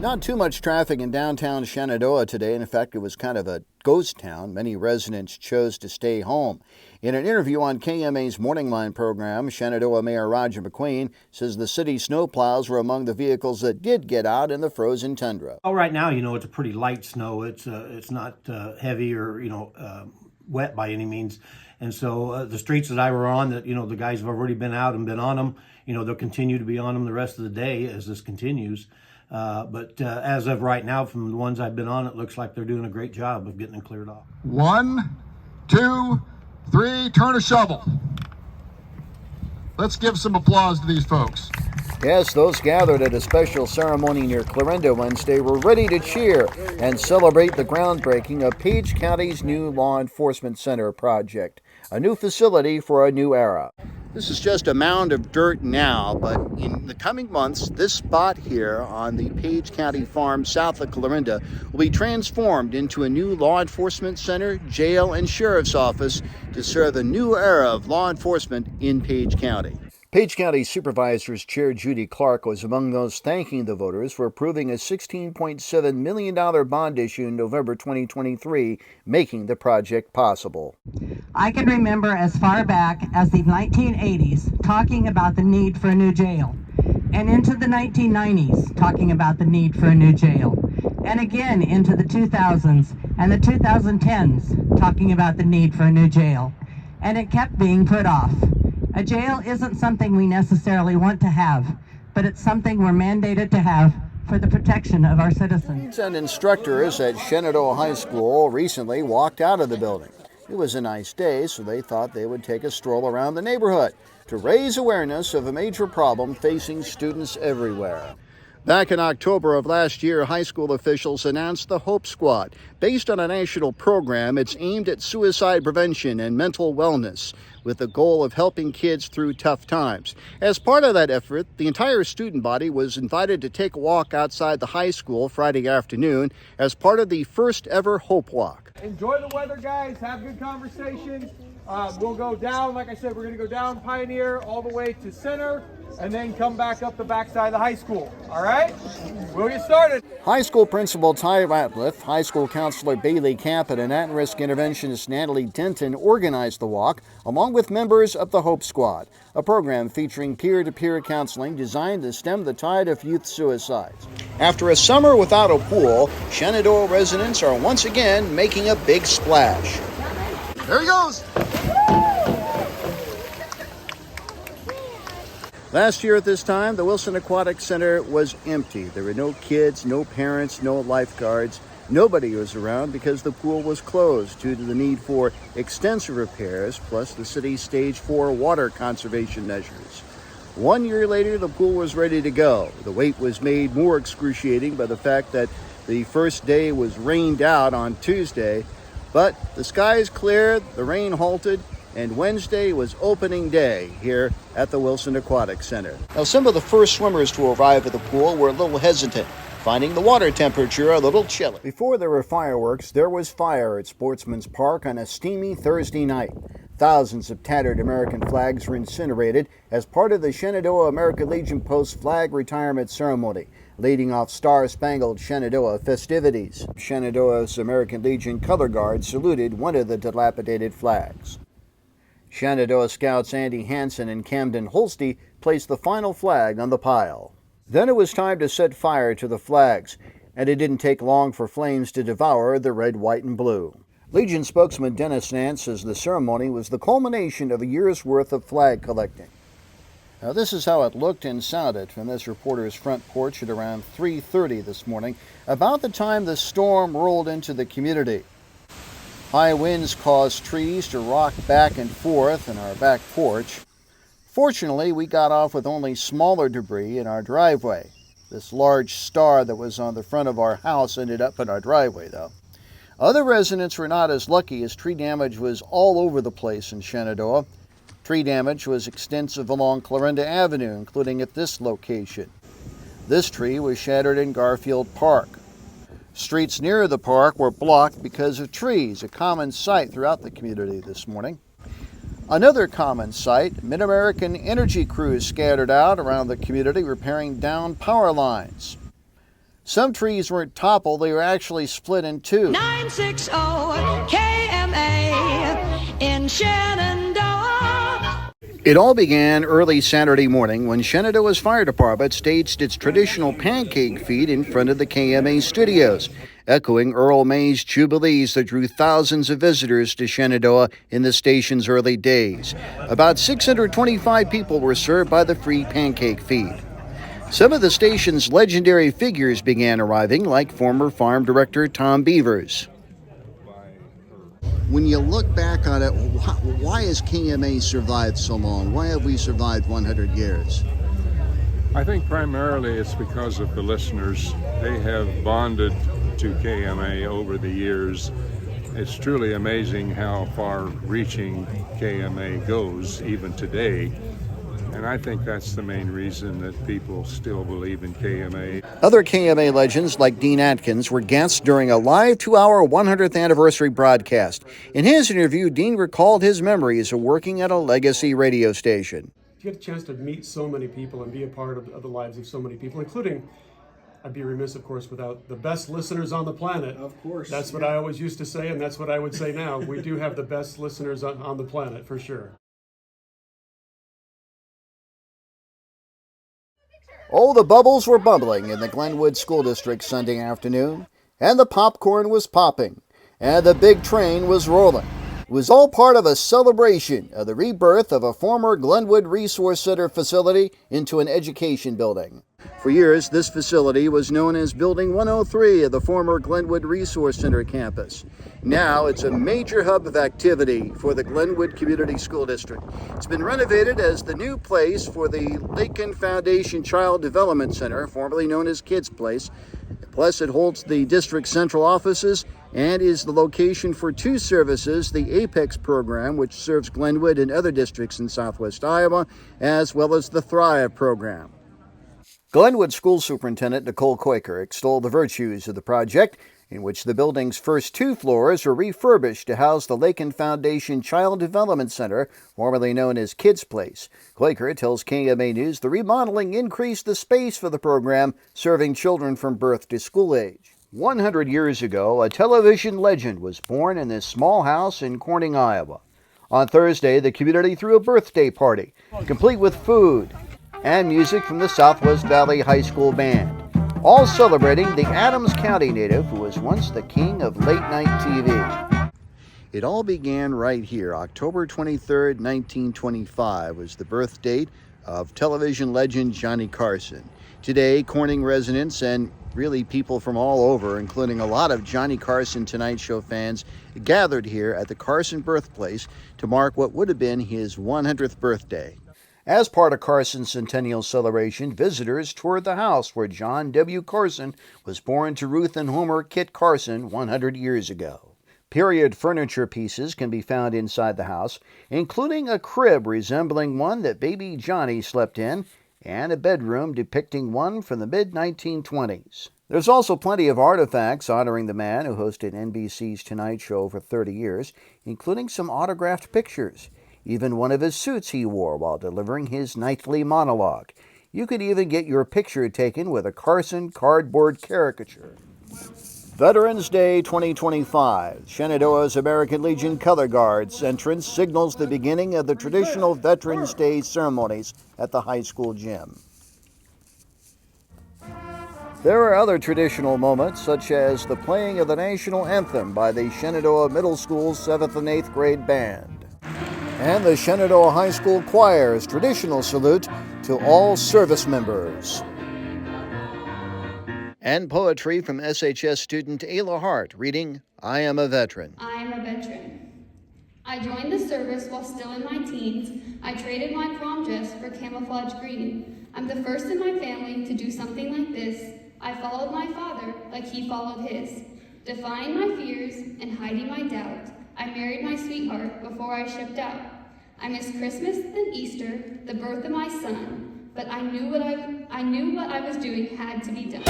Not too much traffic in downtown Shenandoah today. In fact, it was kind of a ghost town. Many residents chose to stay home. In an interview on KMA's Morning Line program, Shenandoah Mayor Roger McQueen says the city's snowplows were among the vehicles that did get out in the frozen tundra. Oh, right now, it's a pretty light snow. It's not heavy or wet by any means. And so the streets that I were on, that the guys have already been out and been on them. They'll continue to be on them the rest of the day as this continues. But as of right now, from the ones I've been on, it looks like they're doing a great job of getting them cleared off. 1, 2, 3, turn a shovel. Let's give some applause to these folks. Yes, those gathered at a special ceremony near Clarinda Wednesday were ready to cheer and celebrate the groundbreaking of Page County's new Law Enforcement Center project, a new facility for a new era. This is just a mound of dirt now, but in the coming months, this spot here on the Page County farm south of Clarinda will be transformed into a new law enforcement center, jail, and sheriff's office to serve a new era of law enforcement in Page County. Page County Supervisors Chair Judy Clark was among those thanking the voters for approving a $16.7 million bond issue in November 2023, making the project possible. I can remember as far back as the 1980s talking about the need for a new jail, and into the 1990s talking about the need for a new jail, and again into the 2000s and the 2010s talking about the need for a new jail, and it kept being put off. A jail isn't something we necessarily want to have, but it's something we're mandated to have for the protection of our citizens. And instructors at Shenandoah High School recently walked out of the building. It was a nice day, so they thought they would take a stroll around the neighborhood to raise awareness of a major problem facing students everywhere. Back in October of last year, high school officials announced the Hope Squad. Based on a national program, it's aimed at suicide prevention and mental wellness, with the goal of helping kids through tough times. As part of that effort, the entire student body was invited to take a walk outside the high school Friday afternoon as part of the first ever Hope Walk. Enjoy the weather, guys. Have good conversations. We'll go down, like I said, we're going to go down Pioneer all the way to Center and then come back up the backside of the high school. All right? We'll get started. High school principal Ty Ratliff, high school counselor Bailey Camp, and at-risk interventionist Natalie Denton organized the walk, along with members of the Hope Squad, a program featuring peer-to-peer counseling designed to stem the tide of youth suicides. After a summer without a pool, Shenandoah residents are once again making a big splash. There he goes. Last year at this time, the Wilson Aquatic Center was empty. There were no kids, no parents, no lifeguards. Nobody was around because the pool was closed due to the need for extensive repairs, plus the city's Stage 4 water conservation measures. 1 year later, the pool was ready to go. The wait was made more excruciating by the fact that the first day was rained out on Tuesday, but the skies cleared, the rain halted, and Wednesday was opening day here at the Wilson Aquatic Center. Now, some of the first swimmers to arrive at the pool were a little hesitant, finding the water temperature a little chilly. Before there were fireworks, there was fire at Sportsman's Park on a steamy Thursday night. Thousands of tattered American flags were incinerated as part of the Shenandoah American Legion Post flag retirement ceremony, leading off Star-Spangled Shenandoah festivities. Shenandoah's American Legion Color Guard saluted one of the dilapidated flags. Shenandoah Scouts Andy Hansen and Camden Holsty placed the final flag on the pile. Then it was time to set fire to the flags, and it didn't take long for flames to devour the red, white, and blue. Legion spokesman Dennis Nance says the ceremony was the culmination of a year's worth of flag collecting. Now, this is how it looked and sounded from this reporter's front porch at around 3:30 this morning, about the time the storm rolled into the community. High winds caused trees to rock back and forth in our back porch. Fortunately, we got off with only smaller debris in our driveway. This large star that was on the front of our house ended up in our driveway, though. Other residents were not as lucky, as tree damage was all over the place in Shenandoah. Tree damage was extensive along Clarinda Avenue, including at this location. This tree was shattered in Garfield Park. Streets near the park were blocked because of trees, a common sight throughout the community this morning. Another common sight, Mid-American energy crews scattered out around the community repairing downed power lines. Some trees weren't toppled, they were actually split in two. 960 KMA in Shenandoah. It all began early Saturday morning when Shenandoah's fire department staged its traditional pancake feed in front of the KMA studios, echoing Earl May's Jubilees that drew thousands of visitors to Shenandoah in the station's early days. About 625 people were served by the free pancake feed. Some of the station's legendary figures began arriving, like former farm director Tom Beavers. When you look back on it, why has KMA survived so long? Why have we survived 100 years? I think primarily it's because of the listeners. They have bonded to KMA over the years. It's truly amazing how far-reaching KMA goes, even today. And I think that's the main reason that people still believe in KMA. Other KMA legends like Dean Atkins were guests during a live 2-hour 100th anniversary broadcast. In his interview, Dean recalled his memories of working at a legacy radio station. You get a chance to meet so many people and be a part of the lives of so many people, including, I'd be remiss, of course, without the best listeners on the planet. Of course. That's what I always used to say, and that's what I would say now. We do have the best listeners on the planet, for sure. Oh, the bubbles were bubbling in the Glenwood School District Sunday afternoon, and the popcorn was popping, and the big train was rolling. It was all part of a celebration of the rebirth of a former Glenwood Resource Center facility into an education building. For years, this facility was known as Building 103 of the former Glenwood Resource Center campus. Now it's a major hub of activity for the Glenwood Community School District. It's been renovated as the new place for the Lakin Foundation Child Development Center, formerly known as Kids Place. Plus, it holds the district's central offices and is the location for two services, the APEX program, which serves Glenwood and other districts in southwest Iowa, as well as the Thrive program. Glenwood School Superintendent Nicole Quaker extolled the virtues of the project, in which the building's first 2 floors were refurbished to house the Lakin Foundation Child Development Center, formerly known as Kids Place. Quaker tells KMA News the remodeling increased the space for the program, serving children from birth to school age. 100 years ago, a television legend was born in this small house in Corning, Iowa. On Thursday, the community threw a birthday party, complete with food and music from the Southwest Valley High School Band, all celebrating the Adams County native who was once the king of late-night TV. It all began right here. October 23rd, 1925 was the birth date of television legend Johnny Carson. Today, Corning residents and really people from all over, including a lot of Johnny Carson Tonight Show fans, gathered here at the Carson birthplace to mark what would have been his 100th birthday. As part of Carson's centennial celebration, visitors toured the house where John W. Carson was born to Ruth and Homer Kit Carson 100 years ago. Period furniture pieces can be found inside the house, including a crib resembling one that baby Johnny slept in, and a bedroom depicting one from the mid-1920s. There's also plenty of artifacts honoring the man who hosted NBC's Tonight Show for 30 years, including some autographed pictures. Even one of his suits he wore while delivering his nightly monologue. You could even get your picture taken with a Carson cardboard caricature. Veterans Day 2025. Shenandoah's American Legion Color Guard's entrance signals the beginning of the traditional Veterans Day ceremonies at the high school gym. There are other traditional moments, such as the playing of the national anthem by the Shenandoah Middle School's 7th and 8th grade band, and the Shenandoah High School Choir's traditional salute to all service members. And poetry from SHS student Ayla Hart reading, I Am a Veteran. I am a veteran. I joined the service while still in my teens. I traded my prom dress for camouflage green. I'm the first in my family to do something like this. I followed my father like he followed his, defying my fears and hiding my doubt. I married my sweetheart before I shipped out. I missed Christmas and Easter, the birth of my son, but I knew what I was doing had to be done.